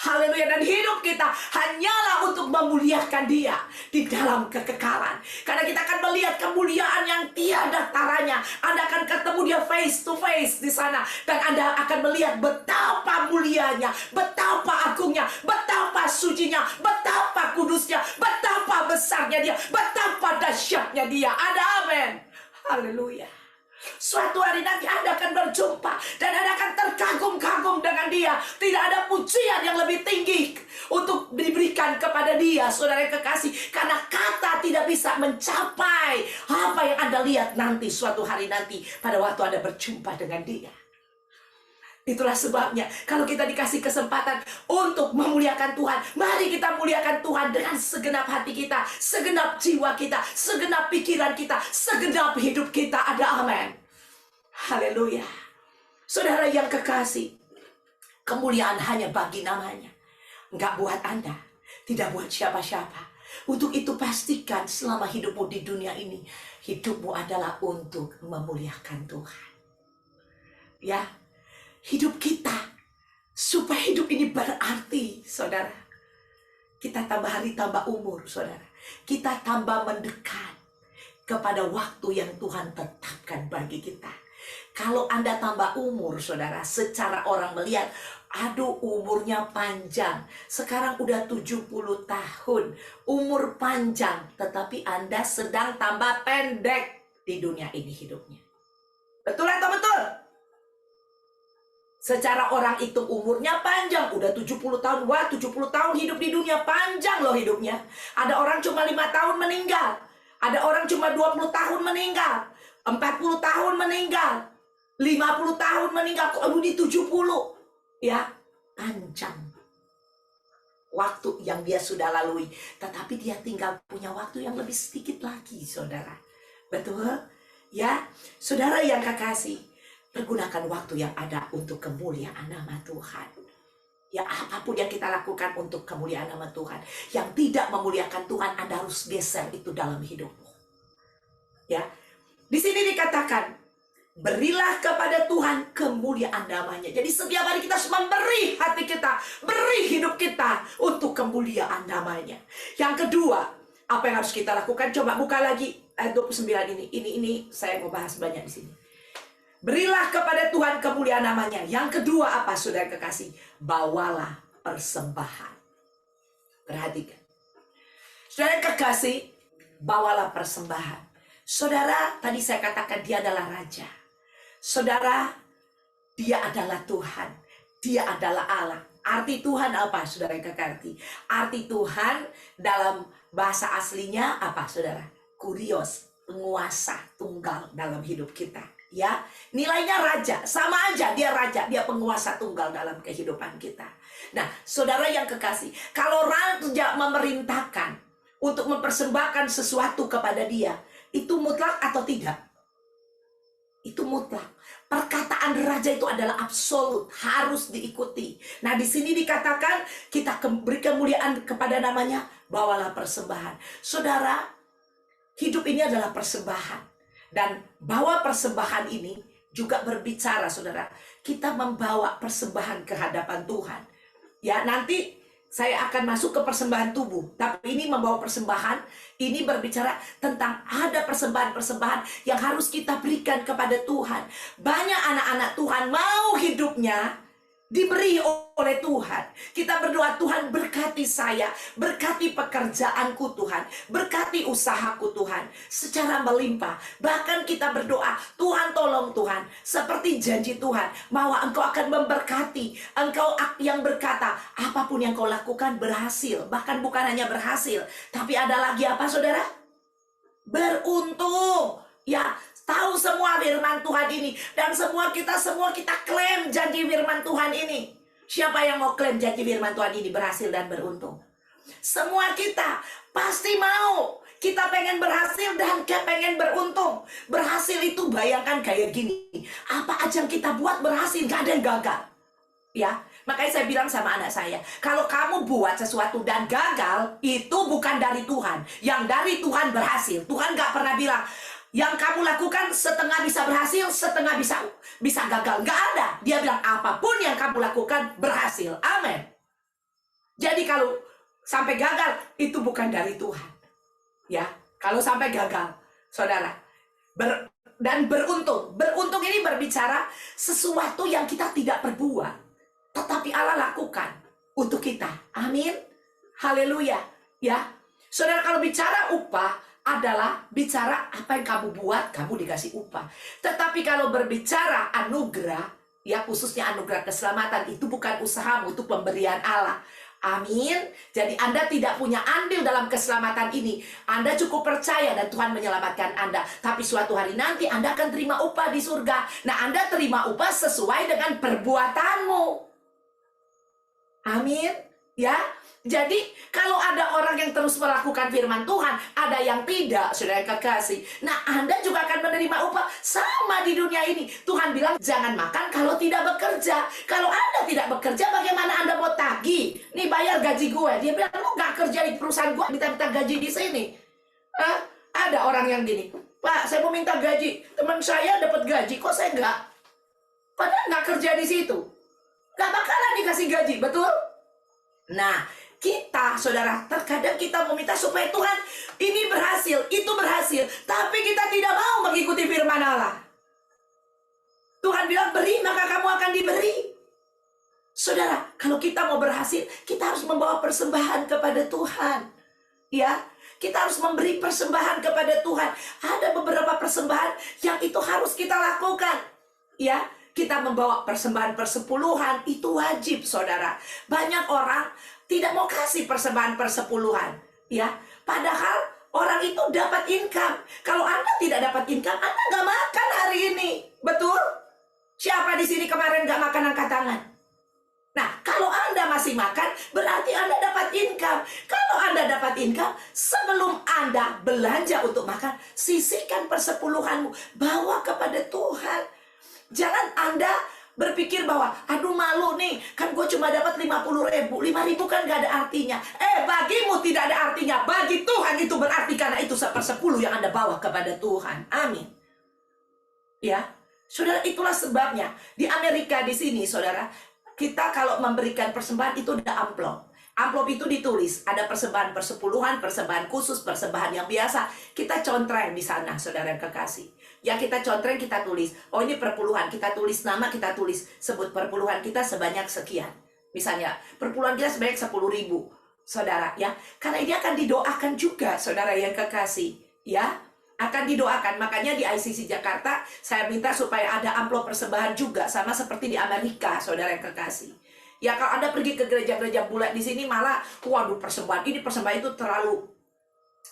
Haleluya. Dan hidup kita hanyalah untuk memuliakan dia di dalam kekekalan. Karena kita akan melihat kemuliaan yang tiada taranya. Anda akan ketemu dia face to face di sana. Dan Anda akan melihat betapa mulianya, betapa agungnya, betapa sucinya, betapa kudusnya, betapa besarnya dia, betapa dahsyatnya dia. Ada amin. Haleluya. Suatu hari nanti Anda akan berjumpa dan Anda akan terkagum-kagum dengan dia. Tidak ada pujian yang lebih tinggi untuk diberikan kepada dia, saudara yang kekasih. Karena kata tidak bisa mencapai apa yang Anda lihat nanti, suatu hari nanti, pada waktu Anda berjumpa dengan dia. Itulah sebabnya kalau kita dikasih kesempatan untuk memuliakan Tuhan, mari kita muliakan Tuhan dengan segenap hati kita, segenap jiwa kita, segenap pikiran kita, segenap hidup kita. Ada amin. Haleluya. Saudara yang kekasih, kemuliaan hanya bagi namanya, enggak buat Anda, tidak buat siapa-siapa. Untuk itu pastikan selama hidupmu di dunia ini, hidupmu adalah untuk memuliakan Tuhan. Ya, hidup kita, supaya hidup ini berarti, saudara. Kita tambah hari, tambah umur, saudara. Kita tambah mendekat kepada waktu yang Tuhan tetapkan bagi kita. Kalau Anda tambah umur, saudara, secara orang melihat, aduh umurnya panjang. Sekarang udah 70 tahun, umur panjang. Tetapi Anda sedang tambah pendek di dunia ini hidupnya. Betul atau betul? Secara orang hitung umurnya panjang, udah 70 tahun. Wah, 70 tahun hidup di dunia, panjang loh hidupnya. Ada orang cuma 5 tahun meninggal. Ada orang cuma 20 tahun meninggal. 40 tahun meninggal. 50 tahun meninggal. Kok di 70? Ya, panjang waktu yang dia sudah lalui. Tetapi dia tinggal punya waktu yang lebih sedikit lagi, saudara. Betul? Ya, saudara yang kekasih, pergunakan waktu yang ada untuk kemuliaan nama Tuhan. Ya, apapun yang kita lakukan untuk kemuliaan nama Tuhan. Yang tidak memuliakan Tuhan, Anda harus geser itu dalam hidupmu. Ya, di sini dikatakan, berilah kepada Tuhan kemuliaan namanya. Jadi setiap hari kita harus memberi hati kita, beri hidup kita untuk kemuliaan namanya. Yang kedua, apa yang harus kita lakukan? Coba buka lagi ayat 29 ini. Ini saya mau bahas banyak di sini. Berilah kepada Tuhan kemuliaan namanya. Yang kedua apa, saudara kekasih? Bawalah persembahan. Perhatikan. Saudara kekasih, bawalah persembahan. Saudara, tadi saya katakan dia adalah raja. Saudara, dia adalah Tuhan. Dia adalah Allah. Arti Tuhan apa, saudara kekasih? Arti Tuhan dalam bahasa aslinya apa, saudara? Kurios, penguasa tunggal dalam hidup kita. Ya, nilainya raja, sama aja dia raja, dia penguasa tunggal dalam kehidupan kita. Nah, saudara yang kekasih, kalau raja memerintahkan untuk mempersembahkan sesuatu kepada dia, itu mutlak atau tidak? Itu mutlak. Perkataan raja itu adalah absolut, harus diikuti. Nah, di sini dikatakan kita beri kemuliaan kepada namanya, bawalah persembahan. Saudara, Hidup ini adalah persembahan. Dan bawa persembahan ini juga berbicara, saudara. Kita membawa persembahan ke hadapan Tuhan. Ya, nanti saya akan masuk ke persembahan tubuh. Tapi ini membawa persembahan. Ini berbicara tentang ada persembahan-persembahan yang harus kita berikan kepada Tuhan. Banyak anak-anak Tuhan mau hidupnya diberi oleh Tuhan. Kita berdoa, Tuhan berkati saya, berkati pekerjaanku Tuhan, berkati usahaku Tuhan, secara melimpah. Bahkan kita berdoa, Tuhan tolong Tuhan, seperti janji Tuhan, bahwa Engkau akan memberkati. Engkau yang berkata, apapun yang kau lakukan berhasil. Bahkan bukan hanya berhasil, tapi ada lagi apa saudara? Beruntung. Ya, tahu semua firman Tuhan ini. Dan semua kita klaim janji firman Tuhan ini. Siapa yang mau klaim janji firman Tuhan ini berhasil dan beruntung? Semua kita pasti mau. Kita pengen berhasil dan pengen beruntung. Berhasil itu bayangkan kayak gini. Apa aja yang kita buat berhasil, gak ada yang gagal. Ya, makanya saya bilang sama anak saya, kalau kamu buat sesuatu dan gagal, itu bukan dari Tuhan. Yang dari Tuhan berhasil. Tuhan gak pernah bilang, yang kamu lakukan setengah bisa berhasil, setengah bisa gagal. Nggak ada. Dia bilang apapun yang kamu lakukan berhasil. Amin. Jadi kalau sampai gagal, itu bukan dari Tuhan. Ya, kalau sampai gagal, saudara. Dan beruntung. Beruntung ini berbicara sesuatu yang kita tidak perbuat, tetapi Allah lakukan untuk kita. Amin. Haleluya. Ya, saudara, kalau bicara upah, adalah bicara apa yang kamu buat, kamu dikasih upah. Tetapi kalau berbicara anugerah, ya khususnya anugerah keselamatan, itu bukan usahamu, itu pemberian Allah. Amin. Jadi Anda tidak punya andil dalam keselamatan ini. Anda cukup percaya dan Tuhan menyelamatkan Anda. Tapi suatu hari nanti Anda akan terima upah di surga. Nah, Anda terima upah sesuai dengan perbuatanmu. Amin. Ya. Jadi kalau ada orang yang terus melakukan firman Tuhan, ada yang tidak, saudara kekasih. Nah, Anda juga akan menerima upah sama di dunia ini. Tuhan bilang jangan makan kalau tidak bekerja. Kalau Anda tidak bekerja, bagaimana Anda mau tagih? Nih bayar gaji gue. Dia bilang lu gak kerja di perusahaan gue, minta gaji di sini. Ada orang yang gini, Pak, saya mau minta gaji. Teman saya dapat gaji, kok saya enggak? Padahal nggak kerja di situ. Gak bakalan dikasih gaji, betul? Nah, kita, saudara, terkadang kita meminta supaya Tuhan ini berhasil, itu berhasil. Tapi kita tidak mau mengikuti firman Allah. Tuhan bilang beri, maka kamu akan diberi. Saudara, kalau kita mau berhasil, kita harus membawa persembahan kepada Tuhan. Ya, kita harus memberi persembahan kepada Tuhan. Ada beberapa persembahan yang itu harus kita lakukan. Ya, kita membawa persembahan persepuluhan, itu wajib, saudara. Banyak orang tidak mau kasih persembahan persepuluhan, ya. Padahal orang itu dapat income. Kalau Anda tidak dapat income, Anda nggak makan hari ini, betul? Siapa di sini kemarin nggak makan, angkat tangan? Nah, kalau Anda masih makan, berarti Anda dapat income. Kalau Anda dapat income, sebelum Anda belanja untuk makan, sisihkan persepuluhanmu, bawa kepada Tuhan. Jangan Anda berpikir bahwa, aduh malu nih, kan gue cuma dapat 50.000. 5.000 kan gak ada artinya. Bagimu tidak ada artinya. Bagi Tuhan itu berarti, karena itu 1/10 yang Anda bawa kepada Tuhan. Amin. Ya, saudara, itulah sebabnya di Amerika di sini, saudara, kita kalau memberikan persembahan itu ada amplop. Amplop itu ditulis, ada persembahan persepuluhan, persembahan khusus, persembahan yang biasa. Kita contreng di sana, saudara yang kekasih. Ya, kita contreng, kita tulis, oh ini perpuluhan, kita tulis nama, kita tulis, sebut perpuluhan kita sebanyak sekian. Misalnya, perpuluhan kita sebanyak 10.000, saudara, ya. Karena ini akan didoakan juga, saudara yang kekasih, ya. Akan didoakan, makanya di ICC Jakarta, saya minta supaya ada amplop persembahan juga, sama seperti di Amerika, saudara yang kekasih. Ya, kalau Anda pergi ke gereja-gereja bulat di sini, malah, waduh, persembahan ini, persembahan itu terlalu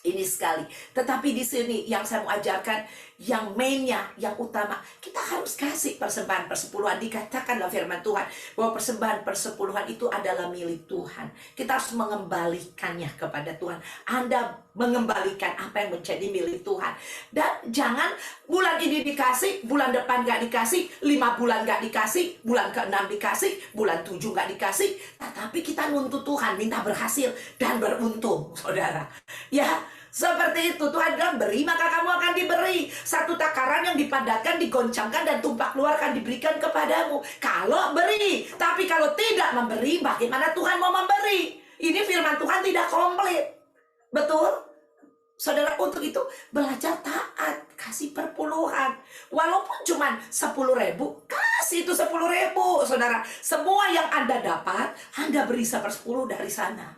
ini sekali. Tetapi di sini yang saya mau ajarkan, yang mainnya, yang utama, kita harus kasih persembahan persepuluhan. Dikatakan dalam firman Tuhan bahwa persembahan persepuluhan itu adalah milik Tuhan. Kita harus mengembalikannya kepada Tuhan. Anda mengembalikan apa yang menjadi milik Tuhan. Dan jangan bulan ini dikasih, bulan depan gak dikasih, 5 bulan gak dikasih, bulan ke-6 dikasih, bulan 7 gak dikasih. Tetapi kita nuntut Tuhan, minta berhasil dan beruntung, saudara. Ya, Seperti itu Tuhan bilang, beri maka kamu akan diberi. Satu takaran yang dipadatkan, digoncangkan, dan tumpah keluar akan diberikan kepadamu. Kalau beri, tapi kalau tidak memberi, bagaimana Tuhan mau memberi? Ini firman Tuhan tidak komplit. Betul? Saudara, untuk itu belajar taat, kasih perpuluhan. Walaupun cuma 10.000, kasih itu 10.000, saudara. Semua yang Anda dapat, Anda beri 1/10 dari sana.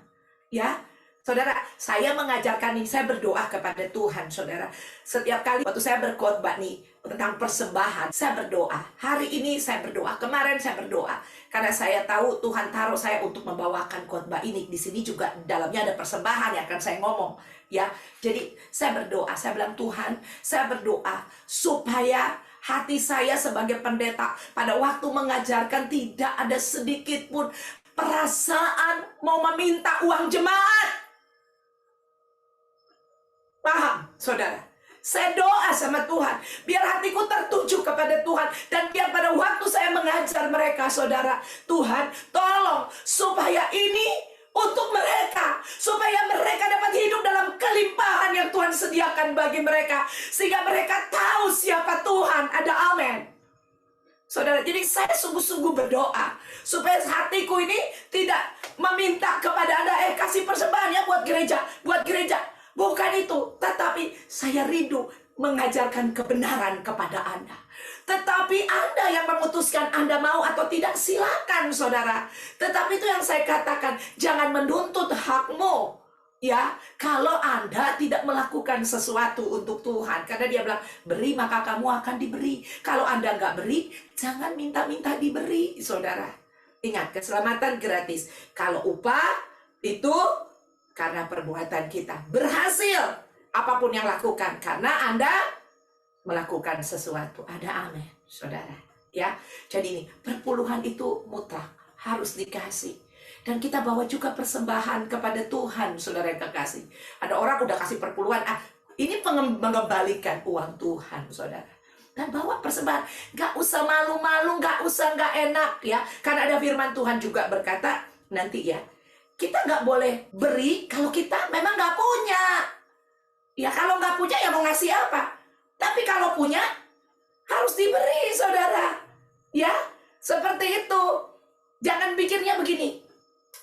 Ya, saudara, saya mengajarkan ini, saya berdoa kepada Tuhan, saudara. Setiap kali waktu saya berkhotbah nih tentang persembahan, saya berdoa. Hari ini saya berdoa, kemarin saya berdoa. Karena saya tahu Tuhan taruh saya untuk membawakan khotbah ini. Di sini juga dalamnya ada persembahan yang akan saya ngomong. Ya, jadi saya berdoa, saya bilang, Tuhan, saya berdoa supaya hati saya sebagai pendeta pada waktu mengajarkan tidak ada sedikit pun perasaan mau meminta uang jemaat. Paham, saudara? Saya doa sama Tuhan, biar hatiku tertuju kepada Tuhan. Dan biar pada waktu saya mengajar mereka, saudara, Tuhan tolong supaya ini untuk mereka, supaya mereka dapat hidup dalam kelimpahan yang Tuhan sediakan bagi mereka, sehingga mereka tahu siapa Tuhan. Ada amin, saudara. Jadi saya sungguh-sungguh berdoa supaya hatiku ini tidak meminta kepada Anda, kasih persembahan ya buat gereja, buat gereja. Bukan itu, tetapi saya rindu mengajarkan kebenaran kepada Anda. Tetapi Anda yang memutuskan Anda mau atau tidak, silakan, saudara. Tetapi itu yang saya katakan, jangan menuntut hakmu. Ya, kalau Anda tidak melakukan sesuatu untuk Tuhan. Karena dia bilang, beri maka kamu akan diberi. Kalau Anda nggak beri, jangan minta-minta diberi, saudara. Ingat, keselamatan gratis. Kalau upah, itu karena perbuatan kita. Berhasil, apapun yang lakukan. Karena Anda melakukan sesuatu. Ada amin, saudara. Ya, jadi ini perpuluhan itu mutlak, harus dikasih. Dan kita bawa juga persembahan kepada Tuhan, saudara yang kekasih. Ada orang udah kasih perpuluhan, ini mengembalikan uang Tuhan, saudara. Dan bawa persembahan, gak usah malu-malu, gak usah gak enak, ya. Karena ada firman Tuhan juga berkata, nanti ya, kita gak boleh beri kalau kita memang gak punya. Ya, kalau gak punya ya mau ngasih apa? Tapi kalau punya, harus diberi, saudara. Ya, seperti itu. Jangan pikirnya begini.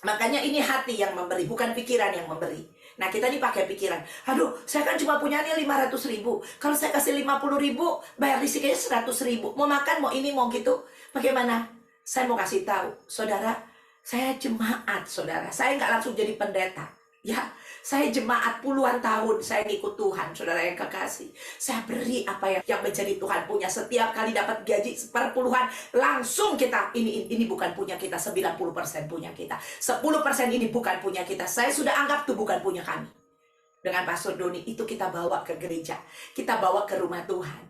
Makanya ini hati yang memberi, bukan pikiran yang memberi. Nah, kita ini pakai pikiran. Aduh, saya kan cuma punya nih 500.000. Kalau saya kasih 50.000, bayar listriknya 100.000. Mau makan, mau ini, mau gitu. Bagaimana? Saya mau kasih tahu, saudara, saya jemaat, saudara. Saya nggak langsung jadi pendeta. Ya, saya jemaat puluhan tahun, saya ngikut Tuhan, saudara yang kekasih. Saya beri apa yang menjadi Tuhan punya. Setiap kali dapat gaji perpuluhan, langsung kita, ini bukan punya kita, 90% punya kita. 10% ini bukan punya kita. Saya sudah anggap itu bukan punya kami. Dengan Pastor Doni, itu kita bawa ke gereja. Kita bawa ke rumah Tuhan.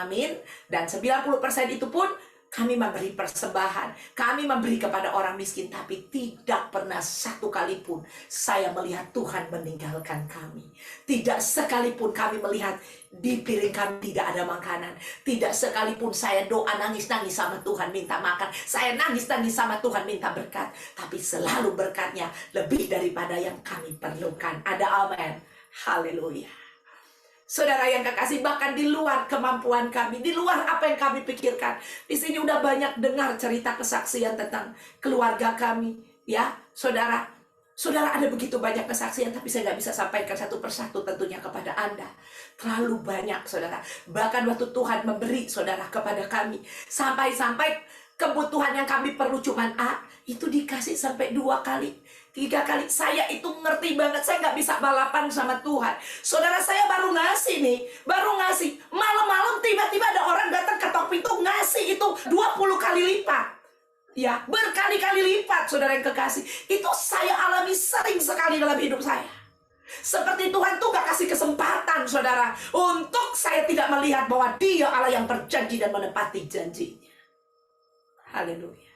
Amin. Dan 90% itu pun kami memberi persembahan, kami memberi kepada orang miskin, tapi tidak pernah satu kali pun saya melihat Tuhan meninggalkan kami. Tidak sekalipun kami melihat di piring kami tidak ada makanan. Tidak sekalipun saya doa nangis-nangis sama Tuhan minta makan. Saya nangis-nangis sama Tuhan minta berkat. Tapi selalu berkatnya lebih daripada yang kami perlukan. Ada amin. Haleluya. Saudara yang kekasih, bahkan di luar kemampuan kami, di luar apa yang kami pikirkan. Di sini udah banyak dengar cerita kesaksian tentang keluarga kami, ya, saudara. Saudara, ada begitu banyak kesaksian, tapi saya nggak bisa sampaikan satu persatu tentunya kepada Anda. Terlalu banyak, saudara. Bahkan waktu Tuhan memberi, saudara, kepada kami, sampai-sampai kebutuhan yang kami perlu cuman A, itu dikasih sampai 2 kali. 3 kali. Saya itu ngerti banget, saya nggak bisa balapan sama Tuhan. Saudara, saya baru ngasih nih, malam-malam tiba-tiba ada orang datang ketok pintu ngasih itu 20 kali lipat. Ya, berkali-kali lipat, saudara yang kekasih. Itu saya alami sering sekali dalam hidup saya. Seperti Tuhan tuh gak kasih kesempatan, saudara, untuk saya tidak melihat bahwa Dia Allah yang berjanji dan menepati janjinya. Haleluya.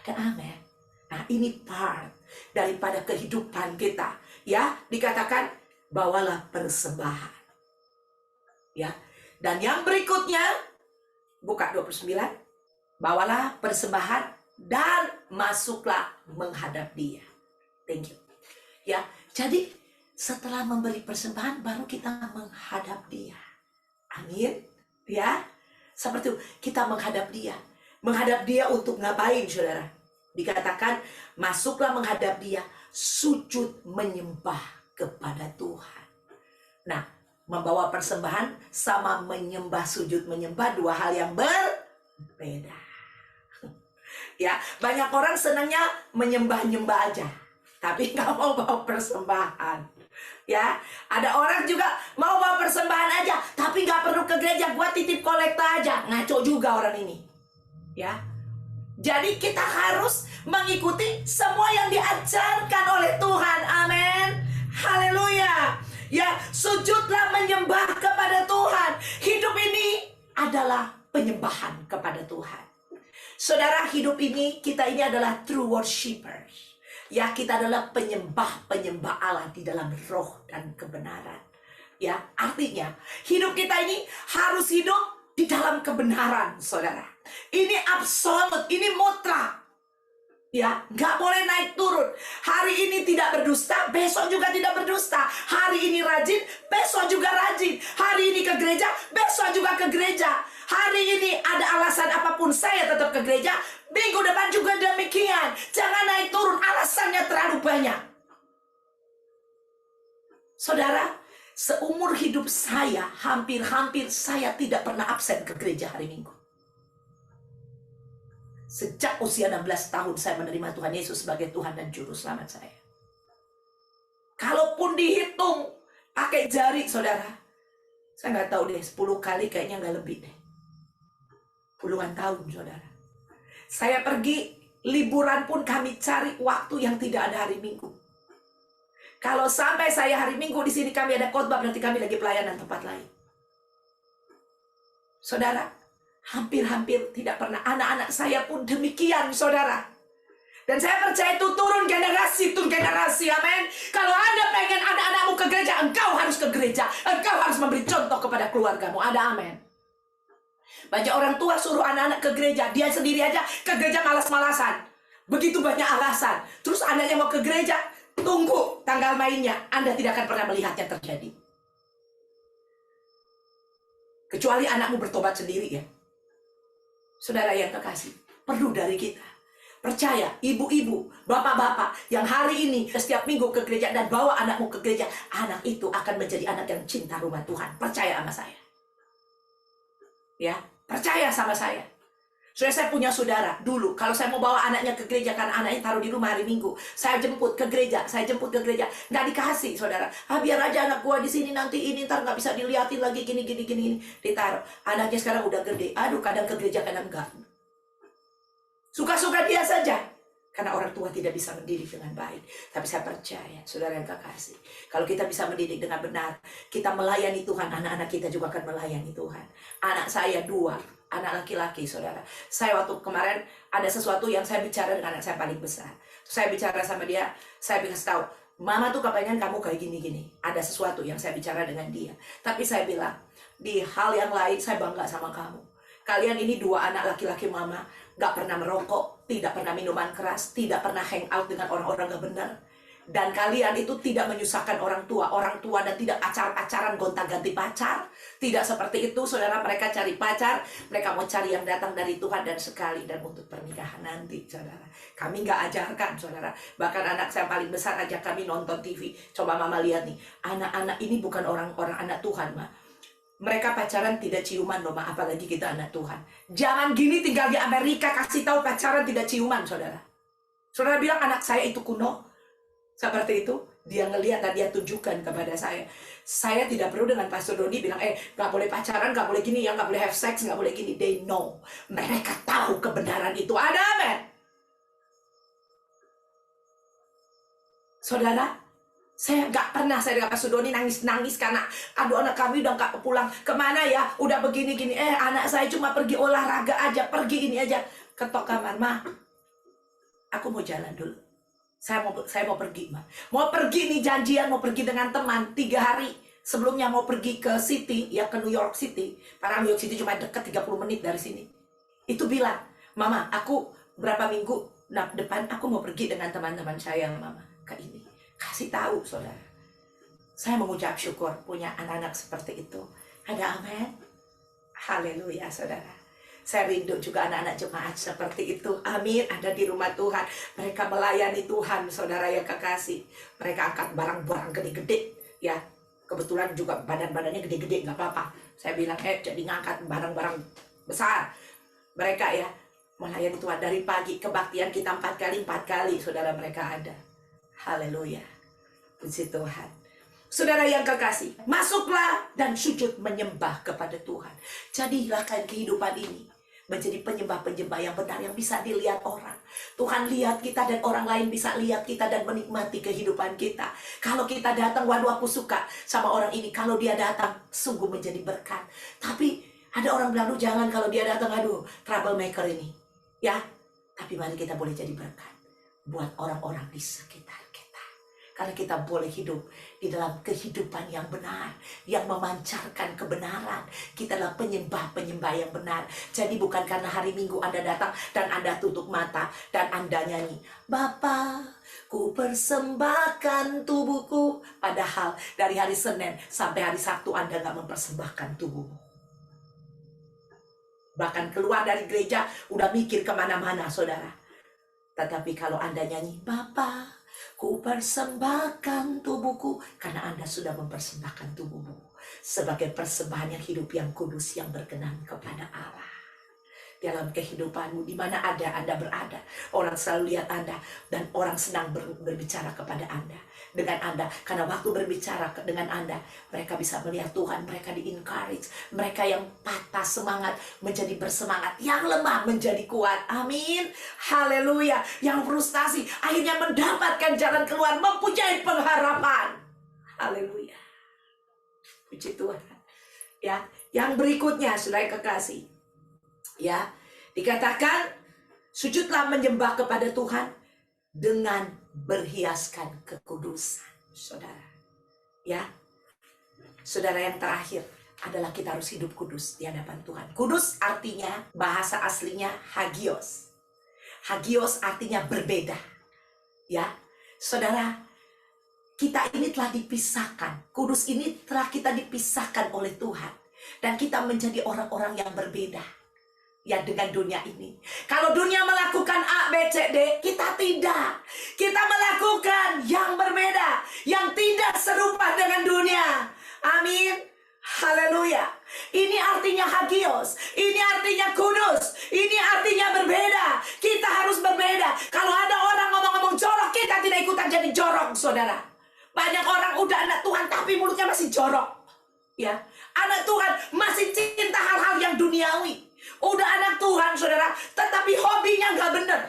Ada amin. Nah, ini part daripada kehidupan kita. Ya, dikatakan bawalah persembahan. Ya. Dan yang berikutnya, buka 29. Bawalah persembahan dan masuklah menghadap Dia. Thank you. Ya, jadi Setelah memberi persembahan, baru kita menghadap dia. Amin. Ya, seperti itu. Kita menghadap dia. Menghadap dia untuk ngapain, saudara? Dikatakan, masuklah menghadap dia, sujud menyembah kepada Tuhan. Nah, membawa persembahan sama menyembah, sujud menyembah, dua hal yang berbeda. Ya, banyak orang senangnya menyembah-nyembah aja, tapi nggak mau bawa persembahan. Ya, ada orang juga mau bawa persembahan aja, tapi nggak perlu ke gereja, gua titip kolekta aja. Ngaco juga orang ini. Ya, jadi kita harus mengikuti semua yang diajarkan oleh Tuhan. Amin. Haleluya. Ya, sujudlah menyembah kepada Tuhan. Hidup ini adalah penyembahan kepada Tuhan. Saudara, hidup ini, kita ini adalah true worshipers. Ya, kita adalah penyembah Allah di dalam roh dan kebenaran. Ya, artinya hidup kita ini harus hidup di dalam kebenaran, saudara. Ini absolut, ini mutlak. Ya, nggak boleh naik turun. Hari ini tidak berdusta, besok juga tidak berdusta. Hari ini rajin, besok juga rajin. Hari ini ke gereja, besok juga ke gereja. Hari ini ada alasan apapun, saya tetap ke gereja. Minggu depan juga demikian. Jangan naik turun, alasannya terlalu banyak. Saudara, seumur hidup saya, hampir-hampir saya tidak pernah absen ke gereja hari Minggu. Sejak usia 16 tahun saya menerima Tuhan Yesus sebagai Tuhan dan Juru Selamat saya. Kalaupun dihitung pakai jari, saudara, saya nggak tahu deh, 10 kali kayaknya nggak lebih deh. Puluhan tahun, saudara. Saya pergi liburan pun kami cari waktu yang tidak ada hari Minggu. Kalau sampai saya hari Minggu di sini kami ada khotbah, berarti kami lagi pelayanan tempat lain. Saudara, hampir-hampir tidak pernah. Anak-anak saya pun demikian, saudara. Dan saya percaya itu turun generasi, amin. Kalau Anda pengen anak-anakmu ke gereja, engkau harus ke gereja. Engkau harus memberi contoh kepada keluargamu, ada amin. Banyak orang tua suruh anak-anak ke gereja, dia sendiri aja ke gereja malas-malasan. Begitu banyak alasan. Terus anaknya mau ke gereja, tunggu tanggal mainnya. Anda tidak akan pernah melihatnya terjadi. Kecuali anakmu bertobat sendiri, ya. Saudara yang kekasih, perlu dari kita. Percaya, ibu-ibu, bapak-bapak yang hari ini setiap minggu ke gereja dan bawa anakmu ke gereja, anak itu akan menjadi anak yang cinta rumah Tuhan. Percaya sama saya. Ya, percaya sama saya. Saya punya saudara dulu, kalau saya mau bawa anaknya ke gereja karena anaknya taruh di rumah hari Minggu, saya jemput ke gereja, nggak dikasih, saudara. Biar aja anak gua di sini nanti ini ntar nggak bisa dilihatin lagi gini ditaruh. Anaknya sekarang udah gede, aduh kadang ke gereja kadang enggak. Suka-suka dia saja. Karena orang tua tidak bisa mendidik dengan baik. Tapi saya percaya, saudara yang kekasih, kalau kita bisa mendidik dengan benar, kita melayani Tuhan, anak-anak kita juga akan melayani Tuhan. Anak saya 2, anak laki-laki, saudara. Saya waktu kemarin ada sesuatu yang saya bicara dengan anak saya paling besar. Saya bicara sama dia, saya kasih tahu, Mama tuh kepengen kamu kayak gini-gini. Ada sesuatu yang saya bicara dengan dia. Tapi saya bilang, di hal yang lain saya bangga sama kamu. Kalian ini 2 anak laki-laki Mama, gak pernah merokok, tidak pernah minuman keras, tidak pernah hang out dengan orang-orang gak benar. Dan kalian itu tidak menyusahkan orang tua dan tidak pacaran gonta-ganti pacar. Tidak seperti itu, saudara. Mereka cari pacar, mereka mau cari yang datang dari Tuhan dan sekali dan untuk pernikahan nanti, saudara. Kami gak ajarkan, saudara. Bahkan anak saya paling besar ajak kami nonton TV. Coba Mama lihat nih, anak-anak ini bukan orang-orang anak Tuhan, Ma. Mereka pacaran tidak ciuman loh, Ma. Apalagi kita anak Tuhan. Zaman gini tinggal di Amerika kasih tahu pacaran tidak ciuman, saudara. Saudara bilang anak saya itu kuno. Seperti itu. Dia ngelihat dan dia tunjukkan kepada saya. Saya tidak perlu dengan Pastor Doni bilang, gak boleh pacaran, gak boleh gini, gak boleh have sex, gak boleh gini. They know. Mereka tahu kebenaran itu. Ada, amen. Saudara, saya gak pernah, saya dengan Pastor Doni nangis-nangis karena aduh anak kami udah gak pulang. Kemana ya? Udah begini-gini. Anak saya cuma pergi olahraga aja, pergi ini aja. Ketok kamar, Ma. Aku mau jalan dulu. Saya mau pergi, Ma. Mau pergi nih janjian, mau pergi dengan teman 3 hari. Sebelumnya mau pergi ke City, ya ke New York City. Karena New York City cuma dekat 30 menit dari sini. Itu bilang, Mama, aku berapa minggu depan aku mau pergi dengan teman-teman saya, Mama. Ke ini. Kasih tahu, saudara. Saya mengucap syukur punya anak-anak seperti itu. Ada amin? Haleluya, saudara. Saya rindu juga anak-anak jemaat seperti itu. Amin, ada di rumah Tuhan. Mereka melayani Tuhan, saudara yang kekasih. Mereka angkat barang-barang gede-gede. Ya, kebetulan juga badan-badannya gede-gede, nggak apa-apa. Saya bilang, jadi ngangkat barang-barang besar. Mereka ya, melayani Tuhan dari pagi. Kebaktian kita 4 kali, saudara, mereka ada. Haleluya. Puji Tuhan. Saudara yang kekasih, masuklah dan sujud menyembah kepada Tuhan. Jadilah kehidupan ini menjadi penyembah-penyembah yang benar, yang bisa dilihat orang. Tuhan lihat kita dan orang lain bisa lihat kita dan menikmati kehidupan kita. Kalau kita datang, waduh aku suka sama orang ini. Kalau dia datang, sungguh menjadi berkat. Tapi ada orang bilang, jangan kalau dia datang, aduh troublemaker ini. Ya, tapi mari kita boleh jadi berkat buat orang-orang di sekitar kita. Karena kita boleh hidup di dalam kehidupan yang benar, yang memancarkan kebenaran. Kita adalah penyembah-penyembah yang benar. Jadi bukan karena hari Minggu Anda datang dan Anda tutup mata dan Anda nyanyi, Bapa, ku persembahkan tubuhku. Padahal dari hari Senin sampai hari Sabtu Anda gak mempersembahkan tubuhmu. Bahkan keluar dari gereja udah mikir kemana-mana, saudara. Tetapi kalau Anda nyanyi, Bapa, ku persembahkan tubuhku, karena Anda sudah mempersembahkan tubuhmu sebagai persembahan yang hidup, yang kudus, yang berkenan kepada Allah. Dalam kehidupanmu, di mana ada Anda berada, orang selalu lihat Anda, dan orang senang berbicara kepada Anda, dengan Anda. Karena waktu berbicara dengan Anda, mereka bisa melihat Tuhan, mereka di-encourage, mereka yang patah semangat menjadi bersemangat, yang lemah menjadi kuat. Amin. Haleluya. Yang frustasi akhirnya mendapatkan jalan keluar, mempunyai pengharapan. Haleluya. Puji Tuhan. Ya, yang berikutnya, saudara kekasih, ya, dikatakan sujudlah menyembah kepada Tuhan dengan berhiaskan kekudusan, saudara. Ya, saudara, yang terakhir adalah kita harus hidup kudus di hadapan Tuhan. Kudus artinya, bahasa aslinya hagios. Hagios artinya berbeda. Ya, saudara, kita ini telah dipisahkan. Kudus ini telah kita dipisahkan oleh Tuhan, dan kita menjadi orang-orang yang berbeda. Ya, dengan dunia ini. Kalau dunia melakukan A, B, C, D, kita tidak. Kita melakukan yang berbeda, yang tidak serupa dengan dunia. Amin. Haleluya. Ini artinya hagios. Ini artinya kudus. Ini artinya berbeda. Kita harus berbeda. Kalau ada orang ngomong-ngomong jorok, kita tidak ikutan jadi jorok, saudara. Banyak orang udah anak Tuhan tapi mulutnya masih jorok. Ya, anak Tuhan masih cinta hal-hal yang duniawi. Udah anak Tuhan, saudara, tetapi hobinya nggak bener.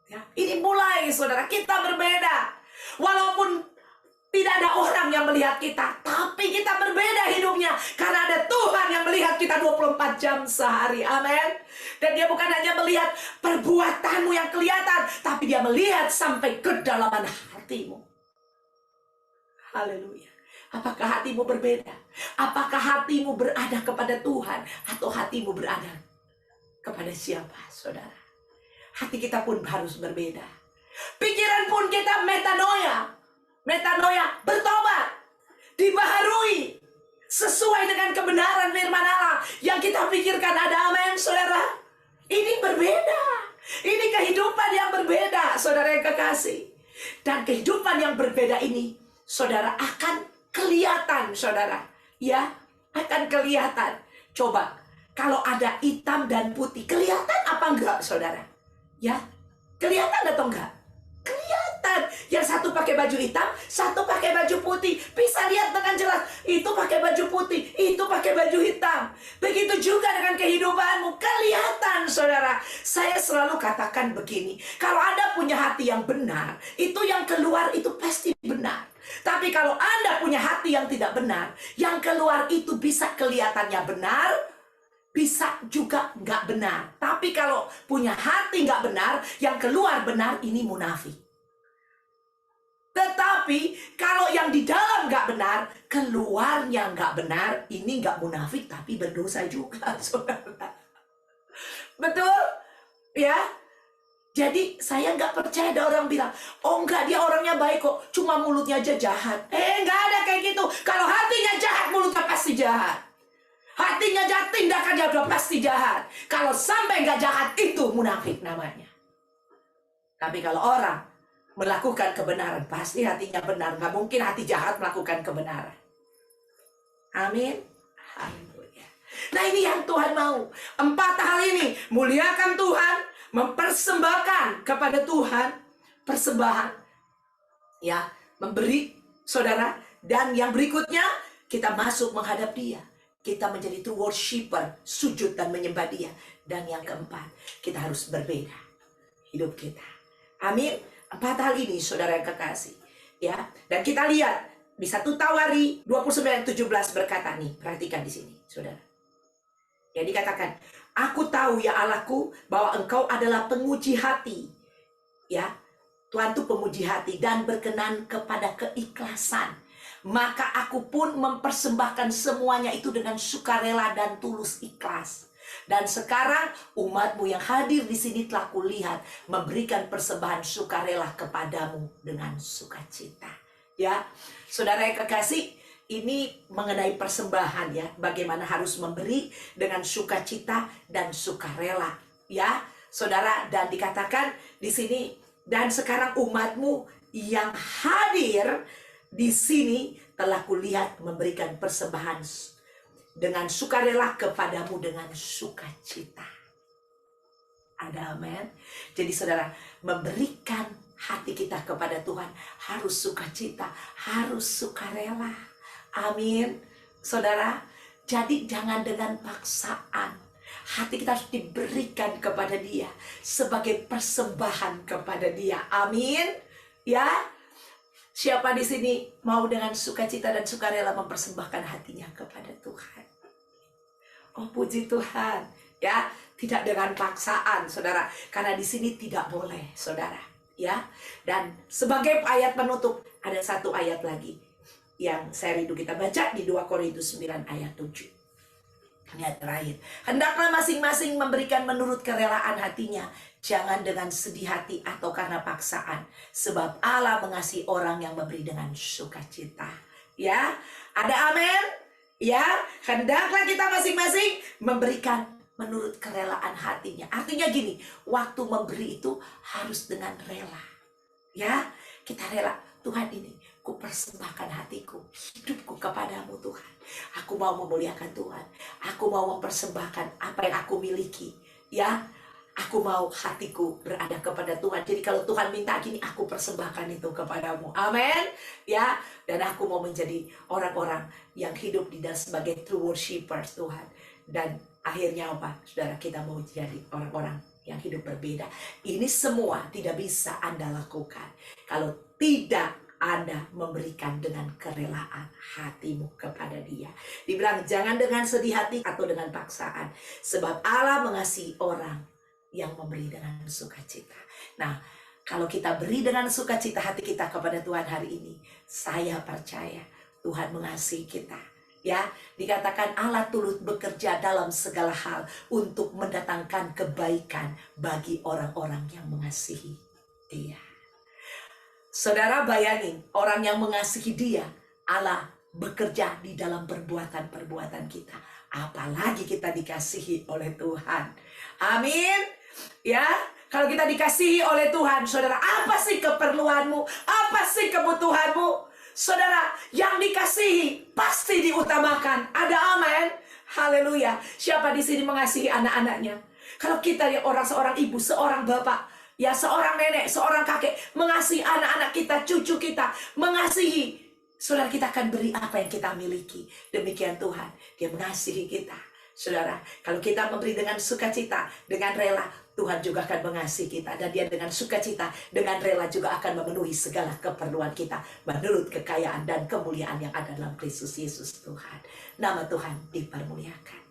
Ya, ini mulai, saudara, kita berbeda. Walaupun tidak ada orang yang melihat kita, tapi kita berbeda hidupnya. Karena ada Tuhan yang melihat kita 24 jam sehari. Amin. Dan dia bukan hanya melihat perbuatanmu yang kelihatan, tapi dia melihat sampai kedalaman hatimu. Haleluya. Apakah hatimu berbeda? Apakah hatimu berada kepada Tuhan, atau hatimu berada kepada siapa, saudara? Hati kita pun harus berbeda. Pikiran pun kita metanoia. Metanoia, bertobat, dibaharui sesuai dengan kebenaran firman Allah yang kita pikirkan. Ada amin, saudara? Ini berbeda. Ini kehidupan yang berbeda, saudara yang kekasih. Dan kehidupan yang berbeda ini, saudara, akan kelihatan, saudara. Ya, akan kelihatan. Coba, kalau ada hitam dan putih, kelihatan apa enggak, saudara? Ya, kelihatan atau enggak? Kelihatan. Yang satu pakai baju hitam, satu pakai baju putih. Bisa lihat dengan jelas. Itu pakai baju putih, itu pakai baju hitam. Begitu juga dengan kehidupanmu. Kelihatan, saudara. Saya selalu katakan begini. Kalau Anda punya hati yang benar, itu yang keluar itu pasti benar. Tapi kalau Anda punya hati yang tidak benar, yang keluar itu bisa kelihatannya benar, bisa juga nggak benar. Tapi kalau punya hati nggak benar, yang keluar benar, ini munafik. Tetapi kalau yang di dalam nggak benar, keluarnya nggak benar, ini nggak munafik tapi berdosa juga, saudara. Betul? Ya? Jadi saya nggak percaya ada orang bilang, oh enggak, dia orangnya baik kok, cuma mulutnya aja jahat. Nggak ada kayak gitu. Kalau hatinya jahat, mulutnya pasti jahat. Hatinya jahat, tindakannya udah pasti jahat. Kalau sampai nggak jahat, itu munafik namanya. Tapi kalau orang melakukan kebenaran, pasti hatinya benar. Nggak mungkin hati jahat melakukan kebenaran. Amin. Haleluya. Nah, ini yang Tuhan mau. 4 hal ini, muliakan Tuhan, mempersembahkan kepada Tuhan persembahan, ya, memberi, saudara. Dan yang berikutnya, kita masuk menghadap Dia, kita menjadi true worshiper, sujud dan menyembah Dia. Dan yang keempat, kita harus berbeda hidup kita. Amin. 4 hal ini, saudara yang kekasih, ya. Dan kita lihat di 1 Tawari 29:17 berkata nih, perhatikan di sini, saudara. Ya, dikatakan, aku tahu ya Allahku bahwa engkau adalah penguji hati. Ya, Tuhan itu pemuji hati dan berkenan kepada keikhlasan. Maka aku pun mempersembahkan semuanya itu dengan sukarela dan tulus ikhlas. Dan sekarang umatmu yang hadir di sini telah kulihat memberikan persembahan sukarela kepadamu dengan sukacita. Ya, saudara yang kekasih, ini mengenai persembahan, ya, bagaimana harus memberi dengan sukacita dan sukarela, ya, saudara. Dan dikatakan di sini, dan sekarang umatmu yang hadir di sini telah kulihat memberikan persembahan dengan sukarela kepadamu dengan sukacita. Ada amin. Jadi saudara, memberikan hati kita kepada Tuhan harus sukacita, harus sukarela. Amin, saudara. Jadi jangan dengan paksaan. Hati kita harus diberikan kepada Dia sebagai persembahan kepada Dia. Amin. Ya. Siapa di sini mau dengan sukacita dan sukarela mempersembahkan hatinya kepada Tuhan? Oh, puji Tuhan. Ya, tidak dengan paksaan, saudara. Karena di sini tidak boleh, saudara. Ya. Dan sebagai ayat penutup, ada 1 ayat lagi yang saya rindu kita baca di 2 Korintus 9 ayat 7. Ini ayat terakhir. Hendaklah masing-masing memberikan menurut kerelaan hatinya, jangan dengan sedih hati atau karena paksaan, sebab Allah mengasihi orang yang memberi dengan sukacita. Ya, ada amin? Ya, hendaklah kita masing-masing memberikan menurut kerelaan hatinya. Artinya gini, waktu memberi itu harus dengan rela. Ya, kita rela. Tuhan, ini ku persembahkan hatiku, hidupku kepadamu Tuhan. Aku mau memuliakan Tuhan. Aku mau mempersembahkan apa yang aku miliki. Ya, aku mau hatiku berada kepada Tuhan. Jadi kalau Tuhan minta gini, aku persembahkan itu kepadamu. Amin. Ya, dan aku mau menjadi orang-orang yang hidup di dalam sebagai true worshippers Tuhan. Dan akhirnya apa? Saudara, kita mau jadi orang-orang yang hidup berbeda. Ini semua tidak bisa Anda lakukan kalau tidak Anda memberikan dengan kerelaan hatimu kepada Dia. Dibilang jangan dengan sedih hati atau dengan paksaan, sebab Allah mengasihi orang yang memberi dengan sukacita. Nah, kalau kita beri dengan sukacita hati kita kepada Tuhan hari ini, saya percaya Tuhan mengasihi kita. Ya, dikatakan Allah turut bekerja dalam segala hal untuk mendatangkan kebaikan bagi orang-orang yang mengasihi Dia. Saudara bayangin, orang yang mengasihi Dia, Allah bekerja di dalam perbuatan-perbuatan kita. Apalagi kita dikasihi oleh Tuhan. Amin. Ya, kalau kita dikasihi oleh Tuhan, saudara, apa sih keperluanmu? Apa sih kebutuhanmu? Saudara, yang dikasihi pasti diutamakan. Ada amin. Haleluya. Siapa di sini mengasihi anak-anaknya? Kalau kita ya seorang ibu, seorang bapak, ya seorang nenek, seorang kakek mengasihi anak-anak kita, cucu kita, mengasihi, saudara, kita akan beri apa yang kita miliki. Demikian Tuhan, Dia mengasihi kita. Saudara, kalau kita memberi dengan sukacita, dengan rela, Tuhan juga akan mengasihi kita. Dan Dia dengan sukacita, dengan rela juga akan memenuhi segala keperluan kita menurut kekayaan dan kemuliaan yang ada dalam Kristus Yesus Tuhan. Nama Tuhan dipermuliakan.